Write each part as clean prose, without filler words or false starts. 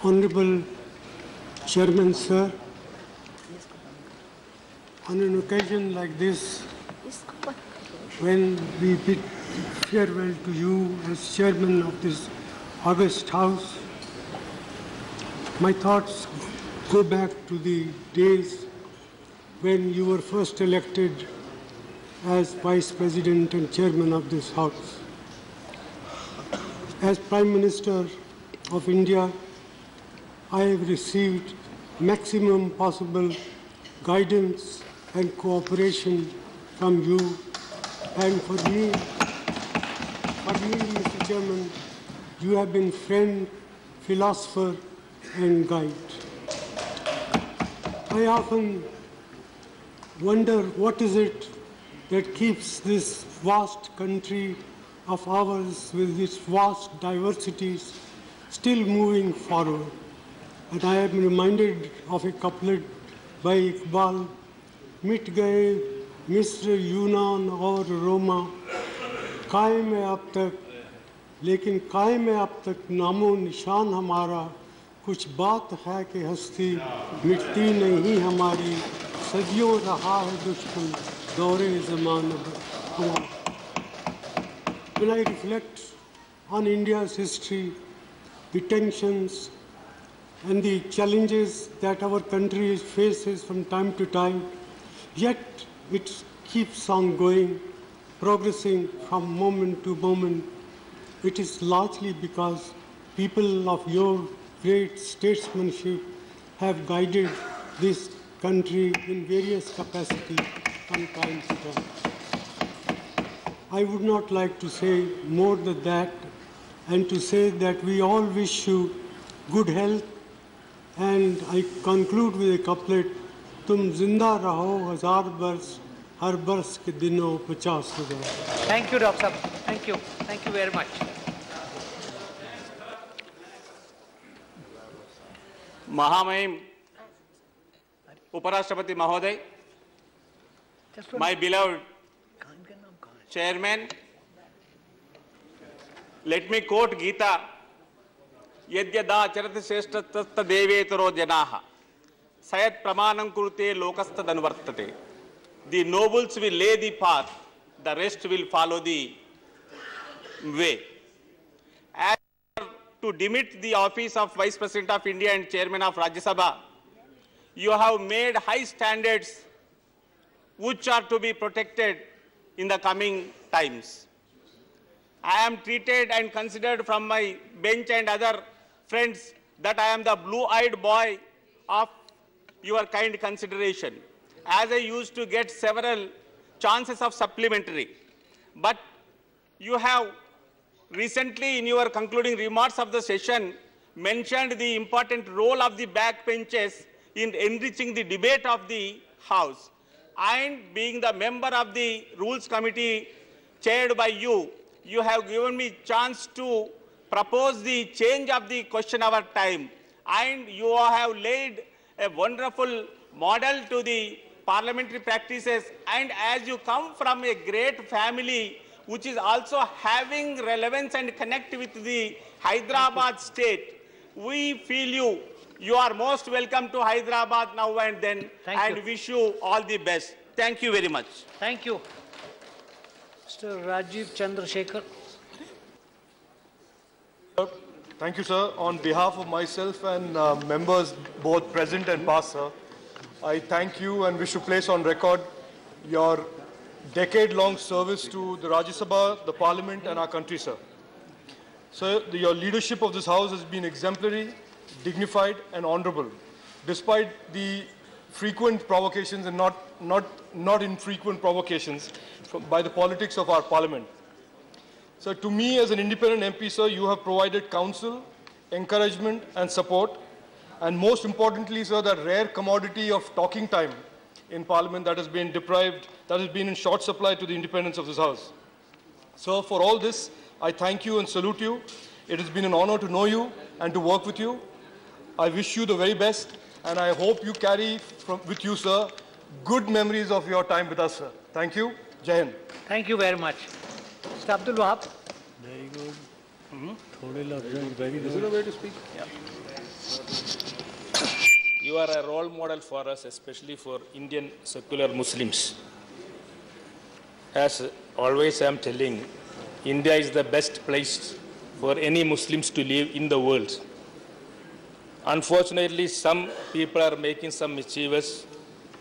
Honorable Chairman, sir, on an occasion like this, when we bid farewell to you as Chairman of this august House, my thoughts go back to the days when you were first elected as Vice President and Chairman of this House. As Prime Minister of India, I have received maximum possible guidance and cooperation from you, and for me, Mr. Chairman, you have been friend, philosopher, and guide. I often wonder what is it that keeps this vast country of ours with its vast diversities still moving forward. And I am reminded of a couplet by Iqbal, मिट गए मिस्र यूनान और रोमा, कायम है अब तक, लेकिन कायम है अब तक नामो निशान हमारा, कुछ बात है कि हस्ती मिटती नहीं हमारी, सदियों रहा है दुश्मन दौरे ज़मान हमारा. When I reflect on India's history, the tensions and the challenges that our country faces from time to time, yet it keeps on going, progressing from moment to moment. It is largely because people of your great statesmanship have guided this country in various capacities from time to time. I would not like to say more than that, and to say that we all wish you good health, and I conclude with a couplet, तुम जिंदा रहो हजार बरस, हर बरस के दिनों 50,000. Thank you, Dr. Sabha. Thank you. Thank you very much. Mahamahim Uparashtrapati Mahoday, my beloved Chairman, let me quote Gita, Yadyada charati seshtastha devetaro janaha, sayat pramanam kurute lokastha danvartate. The nobles will lay the path, the rest will follow the way. As to demit the office of Vice President of India and Chairman of Rajya Sabha, you have made high standards which are to be protected in the coming times. I am treated and considered from my bench and other friends that I am the blue-eyed boy of your kind consideration, as I used to get several chances of supplementary. But you have recently, in your concluding remarks of the session, mentioned the important role of the backbenches in enriching the debate of the House. And being the member of the Rules Committee chaired by you, you have given me chance to propose the change of the question hour time. And you have laid a wonderful model to the parliamentary practices. And as you come from a great family which is also having relevance and connect with the Hyderabad state, we feel you are most welcome to Hyderabad now and then. And wish you all the best. Thank you very much. Thank you. Mr. Rajiv Chandrasekhar. Thank you, sir. On behalf of myself and members both present and past, sir, I thank you and wish to place on record your decade-long service to the Rajya Sabha, the Parliament and our country, sir. Sir, your leadership of this House has been exemplary, dignified and honorable, despite the frequent provocations and not infrequent provocations by the politics of our Parliament. So to me as an independent MP, sir, you have provided counsel, encouragement and support, and most importantly, sir, that rare commodity of talking time in Parliament that has been deprived, that has been in short supply to the independence of this House. Sir, for all this, I thank you and salute you. It has been an honor to know you and to work with you. I wish you the very best, and I hope you carry with you, sir, good memories of your time with us, sir. Thank you. Jai Hind. Thank you very much. Mr. Abdul Wahab. Very good. Is it a way to speak? You are a role model for us, especially for Indian secular Muslims. As always I am telling, India is the best place for any Muslims to live in the world. Unfortunately, some people are making some mischievous,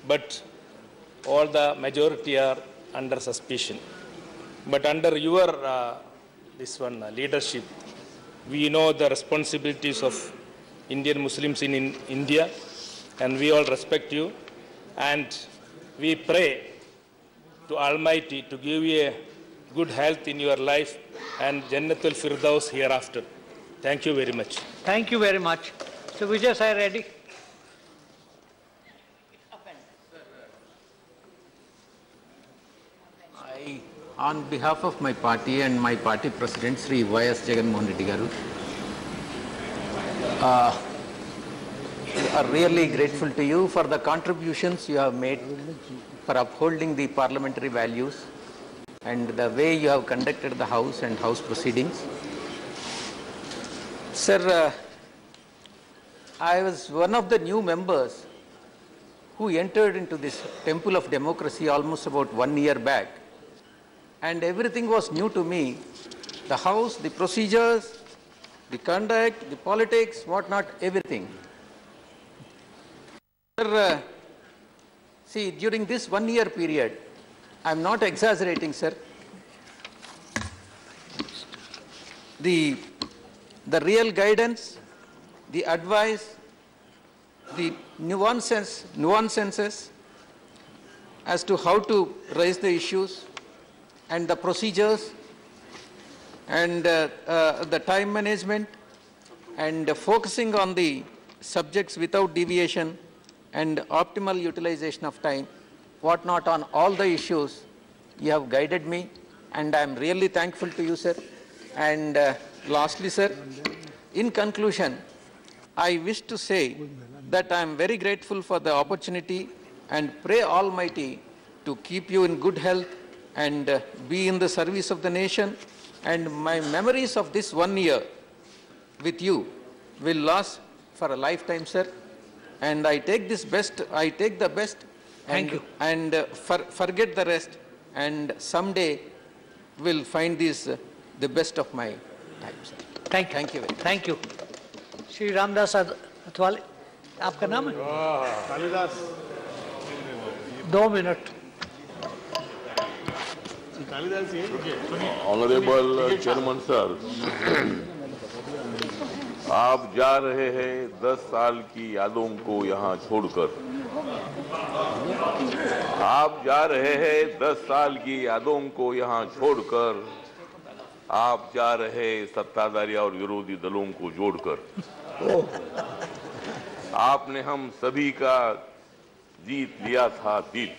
but all the majority are under suspicion. But under your leadership, we know the responsibilities of Indian Muslims in India, and we all respect you, and we pray to Almighty to give you a good health in your life and Jannatul Firdaus hereafter. Thank you very much. Thank you very much. So Vijay, Sai, ready? On behalf of my party and my party president, Sri Y.S. Jagannath Reddy Garu, we are really grateful to you for the contributions you have made for upholding the parliamentary values and the way you have conducted the House and House proceedings. Sir, I was one of the new members who entered into this temple of democracy almost about 1 year back. And everything was new to me, the House, the procedures, the conduct, the politics, whatnot, everything. Sir, see, during this 1 year period, I am not exaggerating, sir, the real guidance, the advice, the nuances as to how to raise the issues, and the procedures, and the time management, and focusing on the subjects without deviation, and optimal utilization of time, whatnot, on all the issues, you have guided me, and I am really thankful to you, sir. And lastly, sir, in conclusion, I wish to say that I am very grateful for the opportunity and pray Almighty to keep you in good health and be in the service of the nation, and my memories of this 1 year with you will last for a lifetime, sir. And I take the best, Thank you. And forget the rest, and someday will find this the best of my time, sir. Thank you. Thank you very much. Thank you. Shri Ramdas Athwale, आपका नाम है? Kalidas. 2 minute. Honourable chairman sir, आप जा रहे हैं 10 साल की यादों को यहाँ छोड़कर। आप जा रहे हैं 10 साल की यादों को यहाँ छोड़कर। आप जा रहे सत्ताधारी और विरोधी दलों को जोड़कर। आपने हम सभी का जीत लिया था दिल।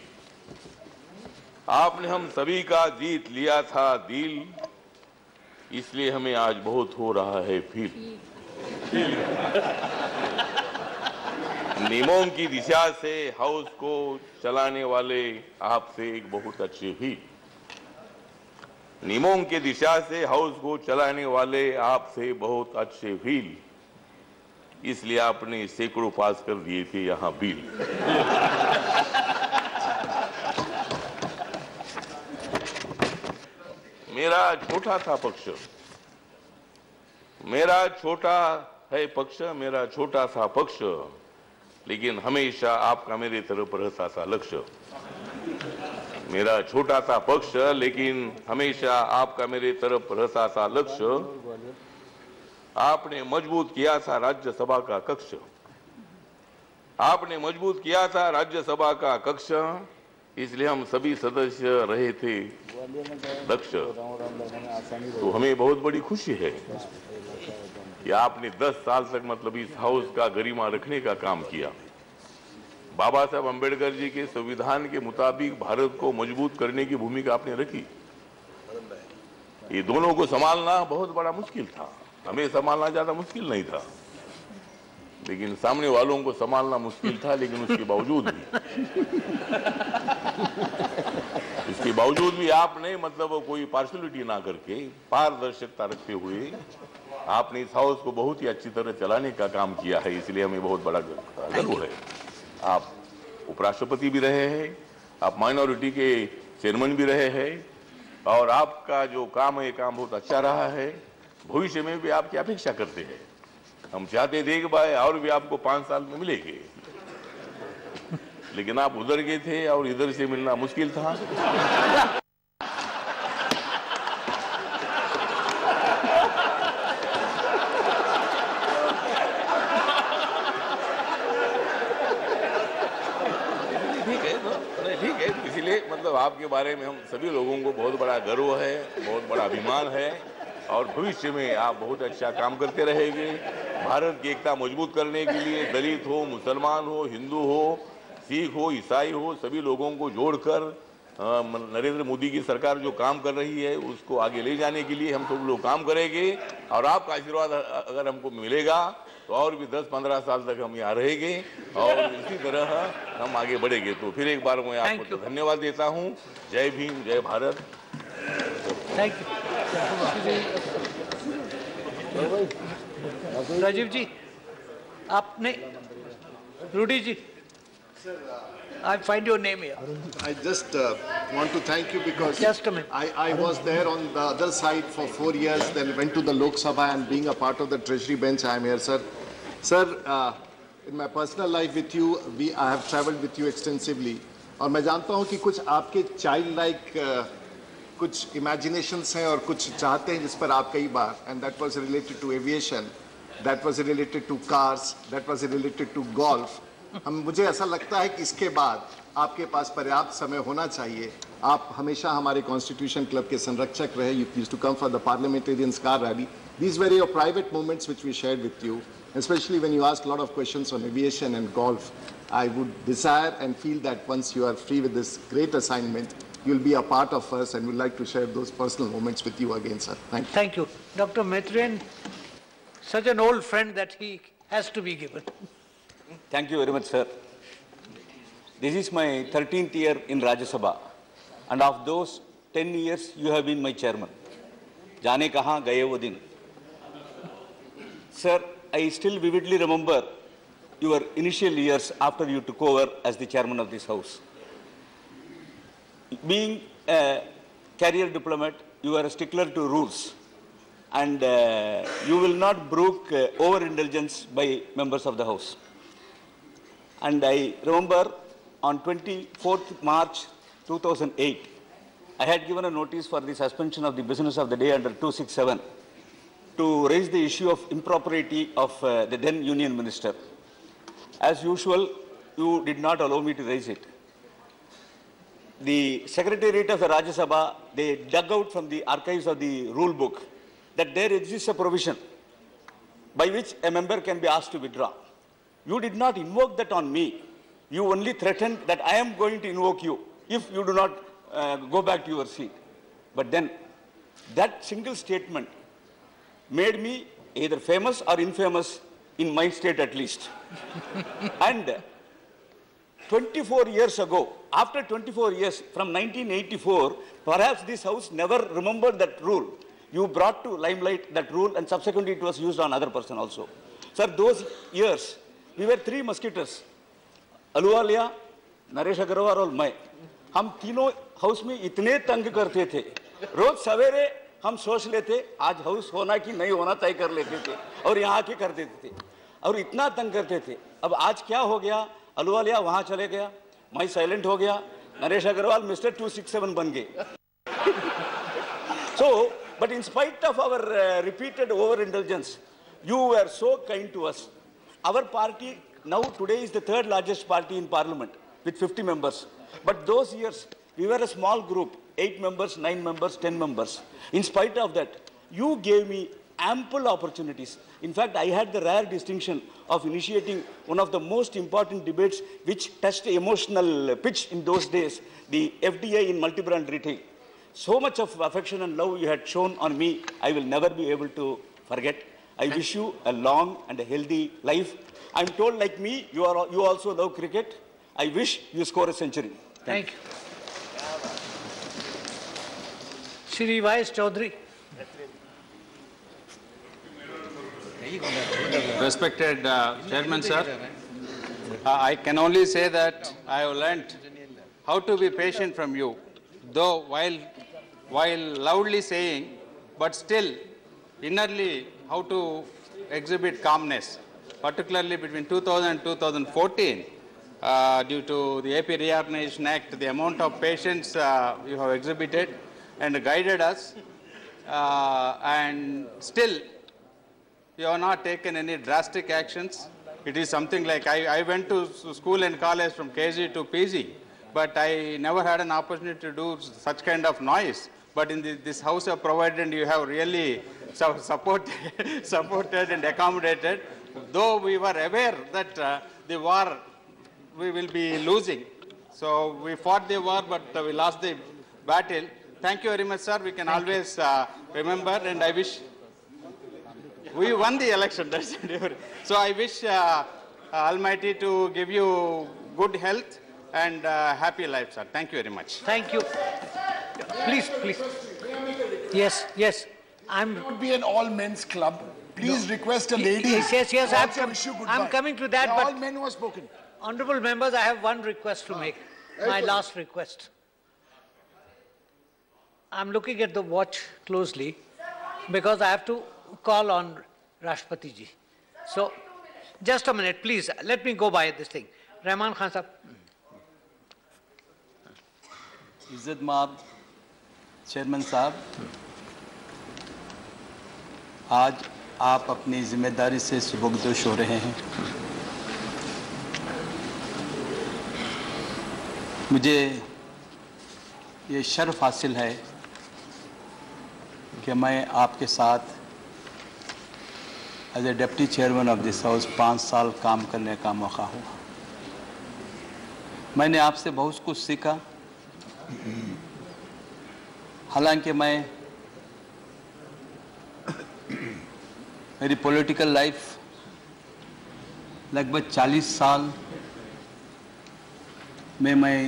आपने हम सभी का जीत लिया था दिल, इसलिए हमें आज बहुत हो रहा है फील। नियमों की दिशा से हाउस को चलाने वाले आपसे एक बहुत अच्छे फील। नियमों की दिशा से हाउस को चलाने वाले आपसे बहुत अच्छे फील, इसलिए आपने सैकड़ों पास कर दिए थे यहाँ बिल। मेरा छोटा था पक्ष, मेरा छोटा है पक्ष, मेरा छोटा सा पक्ष, लेकिन हमेशा आपका मेरे तरफ रहता था लक्ष्य। मेरा छोटा सा पक्ष, लेकिन हमेशा आपका मेरे तरफ रहता था लक्ष्य। आपने मजबूत किया था राज्यसभा का कक्ष। आपने मजबूत किया था राज्यसभा का कक्ष, इसलिए हम सभी सदस्य रहे थे दक्ष। तो हमें बहुत बड़ी खुशी है कि आपने 10 साल तक मतलब इस हाउस का गरिमा रखने का काम किया। बाबा साहब अम्बेडकर जी के संविधान के मुताबिक भारत को मजबूत करने की भूमिका आपने रखी। ये दोनों को संभालना बहुत बड़ा मुश्किल था, हमें संभालना ज्यादा मुश्किल नहीं था। लेकिन सामने वालों को संभालना मुश्किल था, लेकिन उसके बावजूद भी आपने मतलब कोई पार्शलिटी ना करके पारदर्शिता रखते हुए आपने इस हाउस को बहुत ही अच्छी तरह चलाने का काम किया है, इसलिए हमें बहुत बड़ा गर्व है। आप उपराष्ट्रपति भी रहे हैं, आप माइनॉरिटी के चेयरमैन भी रहे हैं, और आपका जो काम है काम बहुत अच्छा रहा है। भविष्य में भी आपकी अपेक्षा करते हैं, हम चाहते देख पाए और भी आपको 5 साल में मिलेंगे, लेकिन आप उधर गए थे और इधर से मिलना मुश्किल था। ठीक है, इसीलिए मतलब आपके बारे में हम सभी लोगों को बहुत बड़ा गर्व है, बहुत बड़ा अभिमान है, और भविष्य में आप बहुत अच्छा काम करते रहेंगे। भारत की एकता मजबूत करने के लिए दलित हो, मुसलमान हो, हिंदू हो, सिख हो, ईसाई हो, सभी लोगों को जोड़कर नरेंद्र मोदी की सरकार जो काम कर रही है उसको आगे ले जाने के लिए हम सब लोग काम करेंगे, और आपका आशीर्वाद अगर हमको मिलेगा तो और भी 10-15 साल तक हम यहाँ रहेंगे और इसी तरह हम आगे बढ़ेंगे। तो फिर एक बार मैं आपको धन्यवाद देता हूँ। जय भीम, जय भारत। Thank you. राजीव जी, आपने रूडी जी, I find your name here. I just want to thank you because just a minute. I was there on the other side for 4 years, then went to the Lok Sabha, and being a part of the Treasury bench, I am here, sir. Sir, in my personal life with you, I have travelled with you extensively. और मैं जानता हूँ कि कुछ आपके childlike कुछ imaginations हैं और कुछ चाहते हैं जिस पर आप कई बार, and that was related to aviation, that was related to cars, that was related to golf. मुझे ऐसा लगता है कि इसके बाद आपके पास पर्याप्त समय होना चाहिए। आप हमेशा हमारे कॉन्स्टिट्यूशन क्लब के संरक्षक रहे। You used to come for the parliamentarians car rally. These were your private moments which we shared with you, especially when you asked a lot of questions on aviation and golf. I would desire and feel that once you are free with this great assignment, you'll be a part of us, and we'd like to share those personal moments with you again, sir. Thank you. Thank you. Dr. Maitrian, such an old friend that he has to be given. Thank you very much, sir. This is my 13th year in Rajya Sabha, and of those 10 years, you have been my chairman. Jaane kahan gaye wo din. Sir, I still vividly remember your initial years after you took over as the chairman of this house. Being a career diplomat, you are a stickler to rules, and you will not brook overindulgence by members of the house. And I remember on 24th March 2008, I had given a notice for the suspension of the business of the day under 267 to raise the issue of impropriety of the then union minister. As usual, you did not allow me to raise it. The secretariat of the Rajya Sabha, they dug out from the archives of the rule book that there exists a provision by which a member can be asked to withdraw. You did not invoke that on me. You only threatened that I am going to invoke you if you do not go back to your seat. But then that single statement made me either famous or infamous in my state at least. And 24 years ago, after 24 years, from 1984, perhaps this house never remembered that rule. You brought to limelight that rule, and subsequently it was used on other person also. Sir, those years, we were 3 musketeers, Aluwalia, Naresh Agarwal और मैं. हम तीनों house में इतने तंग करते थे, रोज सवेरे हम सोच लेते आज हाउस होना कि नहीं होना तय कर लेते थे और यहाँ आके कर देते थे और इतना तंग करते थे. अब आज क्या हो गया, अलुवालिया वहाँ चले गया, मैं साइलेंट हो गया, नरेश अग्रवाल मिस्टर 267 बन गए. So, but in spite of our repeated overindulgence, you were so kind to us. Our party now today is the 3rd largest party in parliament with 50 members. But those years, we were a small group, 8 members, 9 members, 10 members. In spite of that, you gave me ample opportunities. In fact, I had the rare distinction of initiating one of the most important debates which touched emotional pitch in those days, the FDI in multi-brand retail. So much of affection and love you had shown on me, I will never be able to forget. I wish you a long and a healthy life. I'm told, like me, you also love cricket. I wish you score a century. Thank you. Shri Vice Chaudhary. Respected Chairman, sir, I can only say that I have learnt how to be patient from you, though while loudly saying, but still innerly how to exhibit calmness, particularly between 2000 and 2014, due to the AP Reorganization Act, the amount of patience you have exhibited and guided us, and still you have not taken any drastic actions. It is something like I went to school and college from KG to PG, but I never had an opportunity to do such kind of noise. But in this house you have provided, you have really supported and accommodated. Though we were aware that the war we will be losing. So we fought the war, but we lost the battle. Thank you very much, sir. We can always remember, and I wish we won the election. That's it. So I wish Almighty to give you good health and happy life, sir. Thank you very much. Thank you. Please, please. Yes, yes. It would be an all-men's club. Please request a lady. Yes. I'm coming to that. But all men who have spoken. Honourable members, I have one request to make. My last request. I'm looking at the watch closely because I have to call on Rashtrapati ji. So, just a minute, please. Let me go by this thing. Rahman Khan sahab. इज्जत माब chairman साहब, आज आप अपनी जिम्मेदारी से सुबुकदोश हो रहे हैं। मुझे ये शर्फ हासिल है कि मैं आपके साथ as a deputy chairman of this house 5 साल काम करने का मौका हुआ। मैंने आपसे बहुत कुछ सीखा। हालांकि मेरी पॉलिटिकल लाइफ लगभग 40 साल में मैं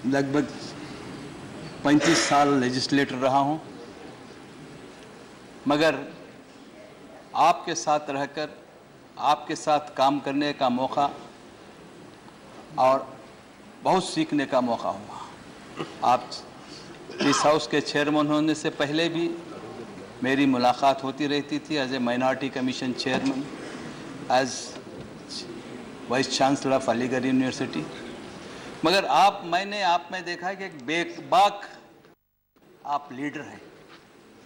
लगभग 35 साल लेजिस्लेटर रहा हूं, मगर आपके साथ रहकर आपके साथ काम करने का मौका और बहुत सीखने का मौका हुआ। आप इस हाउस के चेयरमैन होने से पहले भी मेरी मुलाकात होती रहती थी as a minority commission chairman, as vice chancellor of Aligarh university. मगर मैंने आप में देखा है कि एक बेबाक आप लीडर हैं,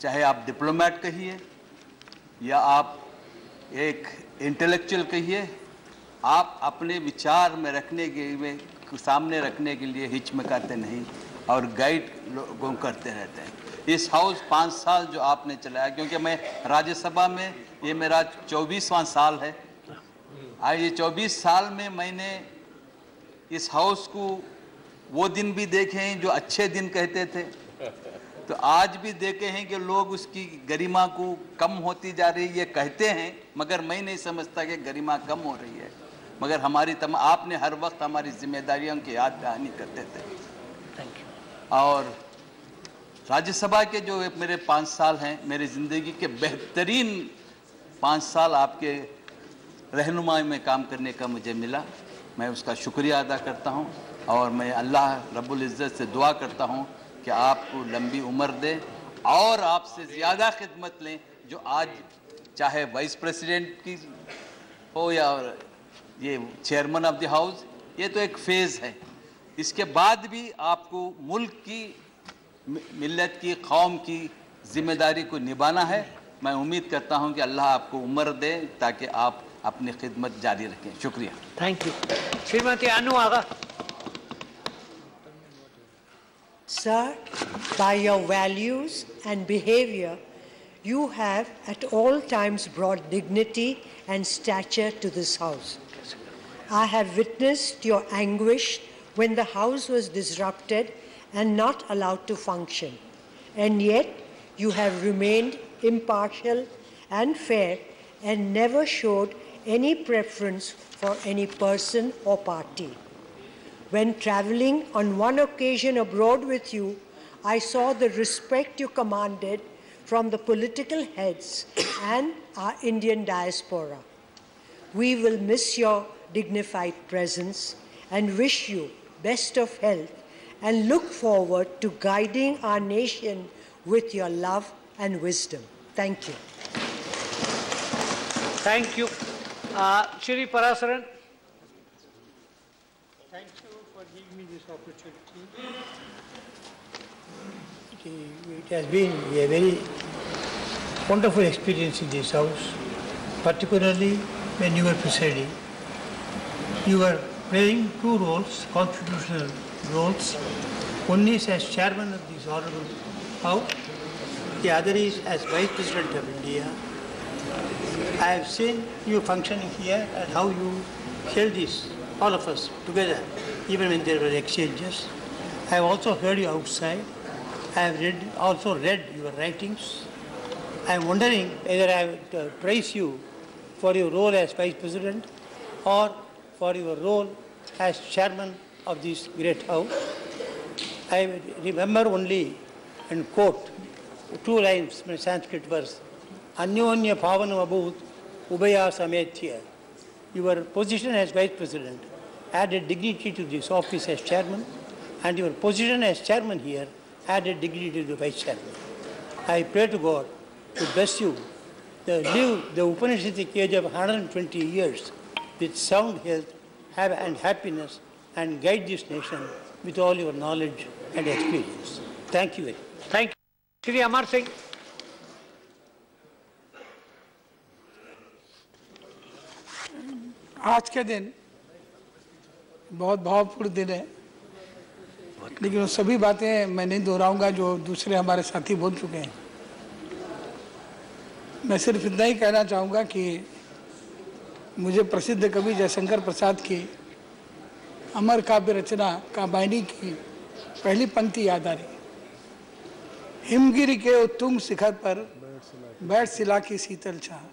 चाहे आप डिप्लोमेट कहिए या आप एक इंटेलेक्चुअल कहिए, आप अपने विचार में रखने के सामने रखने के लिए हिचकिचाते नहीं और गाइड लोगों करते रहते हैं। इस हाउस 5 साल जो आपने चलाया, क्योंकि मैं राज्यसभा में ये मेरा 24वां साल है। आज ये 24 साल में मैंने इस हाउस को वो दिन भी देखे हैं जो अच्छे दिन कहते थे, तो आज भी देखे हैं कि लोग उसकी गरिमा को कम होती जा रही है कहते हैं, मगर मैं नहीं समझता कि गरिमा कम हो रही है। मगर आपने हर वक्त हमारी जिम्मेदारियों की याद दहानी करते थे। और राज्यसभा के जो मेरे 5 साल हैं, मेरी ज़िंदगी के बेहतरीन 5 साल आपके रहनुमाई में काम करने का मुझे मिला। मैं उसका शुक्रिया अदा करता हूं और मैं अल्लाह रब्बुल इज़्ज़त से दुआ करता हूं कि आपको लंबी उम्र दे और आपसे ज़्यादा खिदमत लें, जो आज चाहे वाइस प्रेसिडेंट की हो या ये चेयरमैन ऑफ द हाउस, ये तो एक फेज़ है। इसके बाद भी आपको मुल्क की, मिल्लत की, कौम की जिम्मेदारी को निभाना है। मैं उम्मीद करता हूं कि अल्लाह आपको उम्र दे ताकि आप अपनी खिदमत जारी रखें। शुक्रिया। Thank you. Shrimati Anu Aga. Sir, by your values and behavior, you have at all times brought dignity and stature to this house. I have witnessed your anguish when the house was disrupted and not allowed to function. And yet, you have remained impartial and fair and never showed any preference for any person or party. When traveling on one occasion abroad with you, I saw the respect you commanded from the political heads and our Indian diaspora. We will miss your dignified presence and wish you best of health and look forward to guiding our nation with your love and wisdom. Thank you. Thank you. Shri Parasaran. Thank you for giving me this opportunity. It has been a very wonderful experience in this house, particularly when you were presiding. You were playing two roles, constitutional roles. One is as chairman of this honorable house, the other is as vice president of India. I have seen you functioning here and how you held this, all of us together, even when there were exchanges. I have also heard you outside. I have also read your writings. I am wondering whether I would praise you for your role as vice president or for your role as chairman of this great house. I remember only and quote two lines from a Sanskrit verse. Anyonya Pavanam Abhut Ubaya Sametya. Your position as vice president added dignity to this office as chairman, and your position as chairman here added dignity to the vice chairman. I pray to God to bless you, to live the Upanishadic age of 120 years with sound health and happiness, and guide this nation with all your knowledge and experience. Thank you very much. Thank you. Shri Amar Singh. आज के दिन बहुत भावपूर्ण दिन है, लेकिन वो सभी बातें मैं नहीं दोहराऊंगा जो दूसरे हमारे साथी बोल चुके हैं। मैं सिर्फ इतना ही कहना चाहूँगा कि मुझे प्रसिद्ध कवि जयशंकर प्रसाद की अमर काव्य रचना कामायनी की पहली पंक्ति याद आ रही। हिमगिरी के उत्तुंग शिखर पर बैठ शिला की शीतल छाह,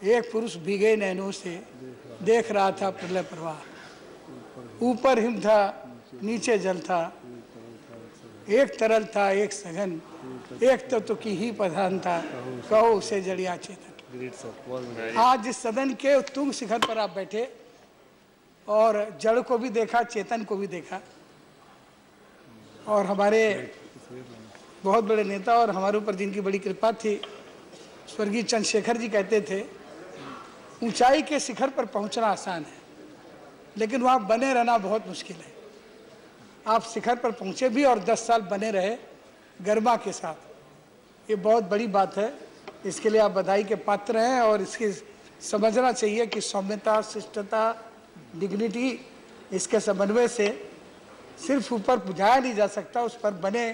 एक पुरुष भीगे नैनों से देख रहा था प्रलय प्रवाह। ऊपर हिम था, नीचे जल था, एक तरल था एक सघन, एक तत्व की ही प्रधान था, कहो उसे जड़िया चेतन। आज इस सदन के उत्तुंग शिखर पर आप बैठे और जड़ को भी देखा, चेतन को भी देखा, और हमारे बहुत बड़े नेता और हमारे ऊपर जिनकी बड़ी कृपा थी, स्वर्गीय चंद्रशेखर जी कहते थे, ऊंचाई के शिखर पर पहुंचना आसान है, लेकिन वहां बने रहना बहुत मुश्किल है। आप शिखर पर पहुंचे भी और 10 साल बने रहे गरिमा के साथ, ये बहुत बड़ी बात है। इसके लिए आप बधाई के पात्र हैं और इसकी समझना चाहिए कि सौम्यता, शिष्टता, डिग्निटी, इसके समन्वय से सिर्फ ऊपर बुझाया नहीं जा सकता, उस पर बने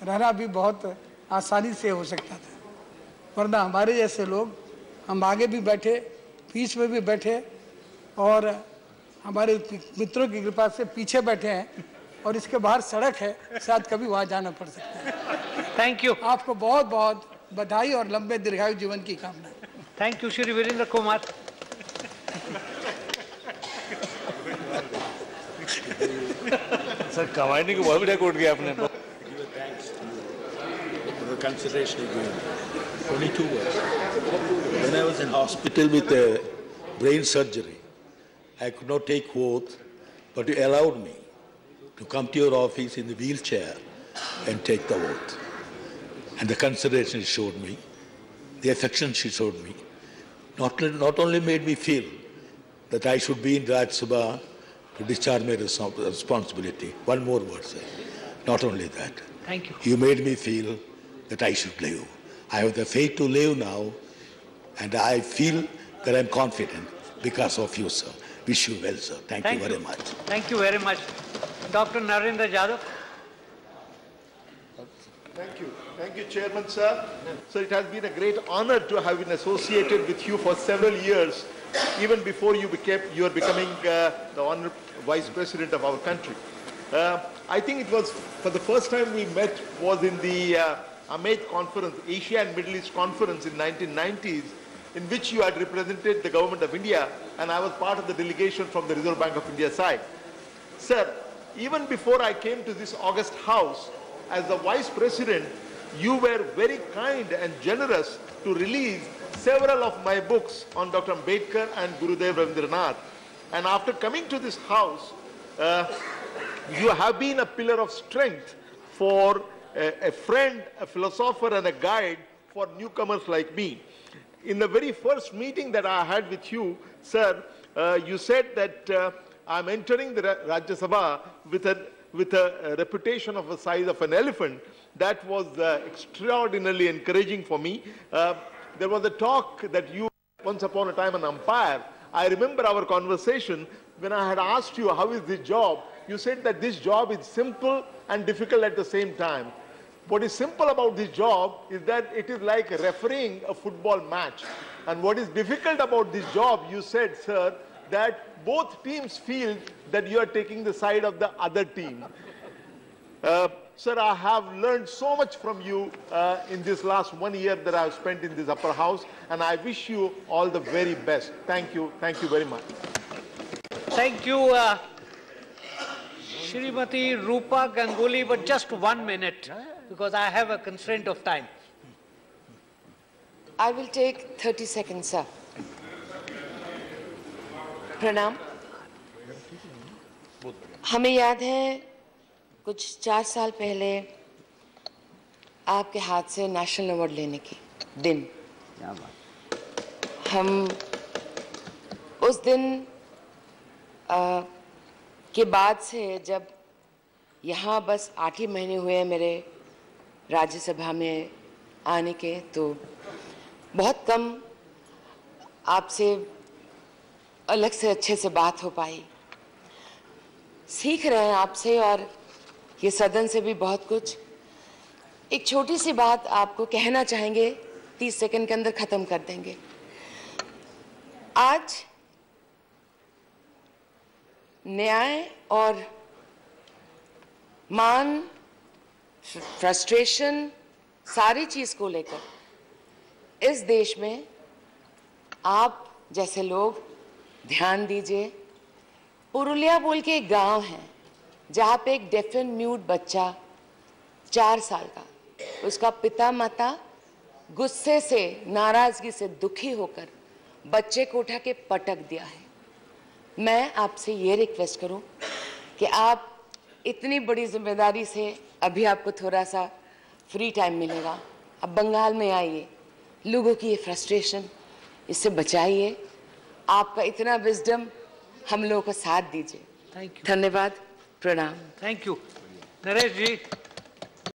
रहना भी बहुत आसानी से हो सकता था। वरना हमारे जैसे लोग, हम आगे भी बैठे, बीच में भी बैठे और हमारे मित्रों की कृपा से पीछे बैठे हैं, और इसके बाहर सड़क है, शायद कभी वहाँ जाना पड़ सकता है। Thank you. आपको बहुत बहुत बधाई और लंबे दीर्घायु जीवन की कामना। Thank you Shri Virendra Kumar. Sir Kamayani को बहुत बढ़िया कोट किया आपने। Consideration again. Only 2 words. When I was in hospital with a brain surgery, I could not take oath, but you allowed me to come to your office in the wheelchair and take the oath. And the consideration she showed me, the affection she showed me, not only made me feel that I should be in Rajya Sabha to discharge my responsibility. One more word, sir. Not only that. Thank you. You made me feel that I should live. I have the faith to live now, and I feel that I'm confident because of you, sir. Wish you well, sir. Thank you very much. Thank you very much. Dr. Narendra Jadhav. Thank you. Thank you, Chairman, sir. So it has been a great honor to have been associated with you for several years, even before you are becoming the Honorable Vice President of our country. I think it was, for the first time we met was in the AMED conference, Asia and Middle East conference in 1990s, in which you had represented the government of India, and I was part of the delegation from the Reserve Bank of India side. Sir, even before I came to this august house, as the Vice President, you were very kind and generous to release several of my books on Dr. Ambedkar and Gurudev Rabindranath. And after coming to this house, you have been a pillar of strength for a friend, a philosopher, and a guide for newcomers like me. In the very first meeting that I had with you, sir, you said that I'm entering the Rajya Sabha with a reputation of the size of an elephant. That was extraordinarily encouraging for me. There was a talk that you, once upon a time, an umpire. I remember our conversation when I had asked you, how is this job? You said that this job is simple and difficult at the same time. What is simple about this job is that it is like refereeing a football match. And what is difficult about this job, you said, sir, that both teams feel that you are taking the side of the other team. Sir, I have learned so much from you in this last 1 year that I have spent in this upper house, and I wish you all the very best. Thank you very much. Thank you, Shrimati Rupa Ganguly, but just 1 minute, because I have a constraint of time. I will take 30 seconds, sir. प्रणाम। हमें याद है कुछ 4 साल पहले आपके हाथ से नेशनल अवार्ड लेने की दिन। हम उस दिन के बाद से जब यहाँ बस 8 ही महीने हुए मेरे राज्यसभा में आने के, तो बहुत कम आपसे अलग से अच्छे से बात हो पाई। सीख रहे हैं आपसे और ये सदन से भी बहुत कुछ। एक छोटी सी बात आपको कहना चाहेंगे, 30 सेकंड के अंदर खत्म कर देंगे। आज न्याय और मान, फ्रस्ट्रेशन, सारी चीज को लेकर इस देश में आप जैसे लोग ध्यान दीजिए। पुरुलिया बोल के एक गांव है जहाँ पे एक डेफ एंड म्यूट बच्चा 4 साल का, उसका पिता माता गुस्से से, नाराजगी से दुखी होकर बच्चे को उठा के पटक दिया है। मैं आपसे ये रिक्वेस्ट करूं कि आप इतनी बड़ी जिम्मेदारी से, अभी आपको थोड़ा सा फ्री टाइम मिलेगा, अब बंगाल में आइए, लोगों की ये फ्रस्ट्रेशन, इससे बचाइए। आपका इतना विजडम हम लोगों को साथ दीजिए। धन्यवाद, प्रणाम। Thank you. नरेश जी।